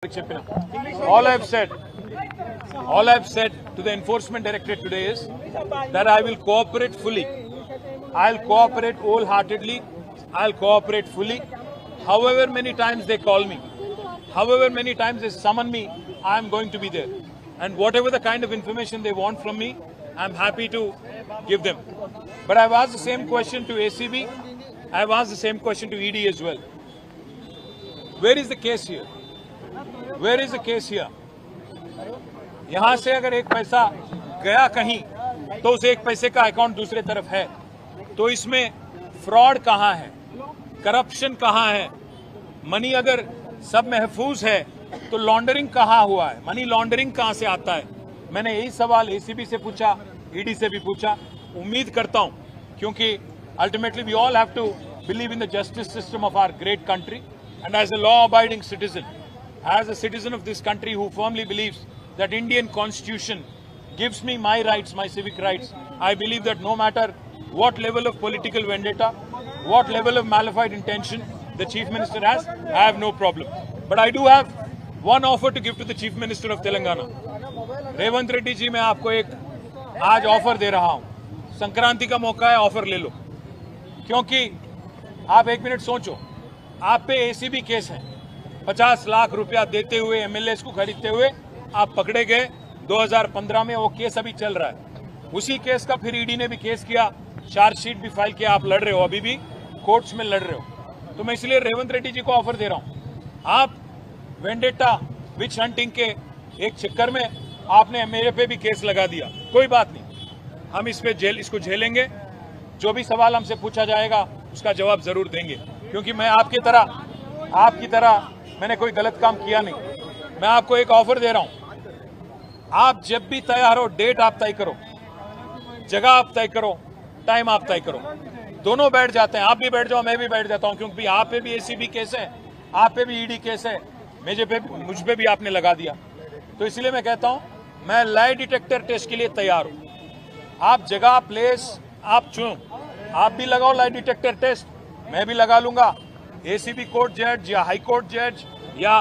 All I've said to the Enforcement Directorate today is that I will cooperate fully. I'll cooperate wholeheartedly. I'll cooperate fully. However many times they call me, however many times they summon me, I'm going to be there. And whatever the kind of information they want from me, I'm happy to give them. But I've asked the same question to ACB. I've asked the same question to ED as well. Where is the case here? Where is the case here? यहाँ से अगर एक पैसा गया कहीं तो उस एक पैसे का अकाउंट दूसरे तरफ है, तो इसमें फ्रॉड कहाँ है, करप्शन कहाँ है, मनी अगर सब महफूज है तो लॉन्ड्रिंग कहाँ हुआ है, मनी लॉन्ड्रिंग कहाँ से आता है? मैंने यही सवाल एसीबी से पूछा, ईडी से भी पूछा। उम्मीद करता हूँ, क्योंकि ultimately we all have to believe in the justice system of our great country, and as a law-abiding citizen, as a citizen of this country who firmly believes that Indian Constitution gives me my rights, my civic rights, I believe that no matter what level of political vendetta, what level of malafide intention the Chief Minister has, I have no problem. But I do have one offer to give to the Chief Minister of Telangana. Revanth Reddy ji, मैं आपको एक आज offer दे रहा हूं। संक्रांति का मौका है, offer ले लो। क्योंकि आप एक मिनट सोचो, आप पे एसीबी केस है, 50 लाख रुपया देते हुए एमएलएस को खरीदते हुए आप पकड़े गए 2015 में। वो केस अभी चल रहा है। उसी केस का फिर ईडी ने भी केस किया, चार्जशीट भी फाइल किया, आप लड़ रहे हो, अभी भी कोर्ट्स में लड़ रहे हो। तो मैं इसलिए रेवंत रेड्डी जी को ऑफर दे रहा हूं। आप वेंडेटा विच हंटिंग के एक चक्कर में आपने मेरे पे भी केस लगा दिया, कोई बात नहीं, हम इसको झेलेंगे। जो भी सवाल हमसे पूछा जाएगा उसका जवाब जरूर देंगे, क्योंकि मैं आपकी तरह मैंने कोई गलत काम किया नहीं। मैं आपको एक ऑफर दे रहा हूं, आप जब भी तैयार हो, डेट आप तय करो, जगह आप तय करो, टाइम आप तय करो, दोनों बैठ जाते हैं। आप भी बैठ जाओ, मैं भी बैठ जाता हूं, क्योंकि आप पे भी एसीबी केस है, आप पे भी ईडी केस है, मुझ पे भी आपने लगा दिया। तो इसलिए मैं कहता हूं, मैं लाई डिटेक्टर टेस्ट के लिए तैयार हूं। आप जगह, प्लेस आप चुनो, आप भी लगाओ लाई डिटेक्टर टेस्ट, मैं भी लगा लूंगा। एसीबी कोर्ट जज या हाई कोर्ट जज या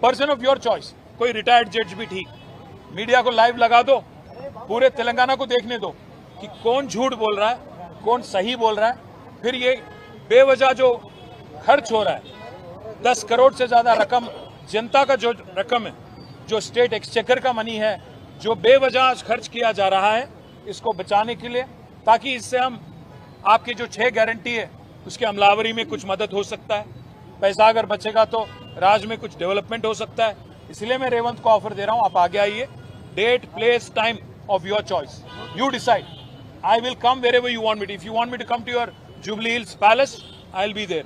पर्सन ऑफ योर चॉइस, कोई रिटायर्ड जज भी ठीक। मीडिया को लाइव लगा दो, पूरे तेलंगाना को देखने दो कि कौन झूठ बोल रहा है, कौन सही बोल रहा है। फिर ये बेवजह जो खर्च हो रहा है, 10 करोड़ से ज्यादा रकम, जनता का जो रकम है, जो स्टेट एक्सचेकर का मनी है, जो बेवजह खर्च किया जा रहा है, इसको बचाने के लिए, ताकि इससे हम आपकी जो 6 गारंटी है उसके अमलावरी में कुछ मदद हो सकता है। पैसा अगर बचेगा तो राज्य में कुछ डेवलपमेंट हो सकता है। इसलिए मैं रेवंत को ऑफर दे रहा हूं, आप आगे आइए, date, place, time of your choice, you decide. I will come wherever you want me to. If you want me to come to your Jubilee Hills palace, I will be there.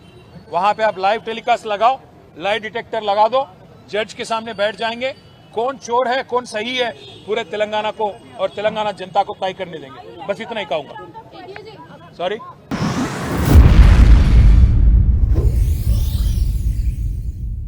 वहां पे आप लाइव टेलीकास्ट लगाओ, lie detector लगा दो, जज के सामने बैठ जाएंगे, कौन चोर है कौन सही है, पूरे तेलंगाना को और तेलंगाना जनता को तय करने देंगे। बस इतना ही कहूंगा। सॉरी।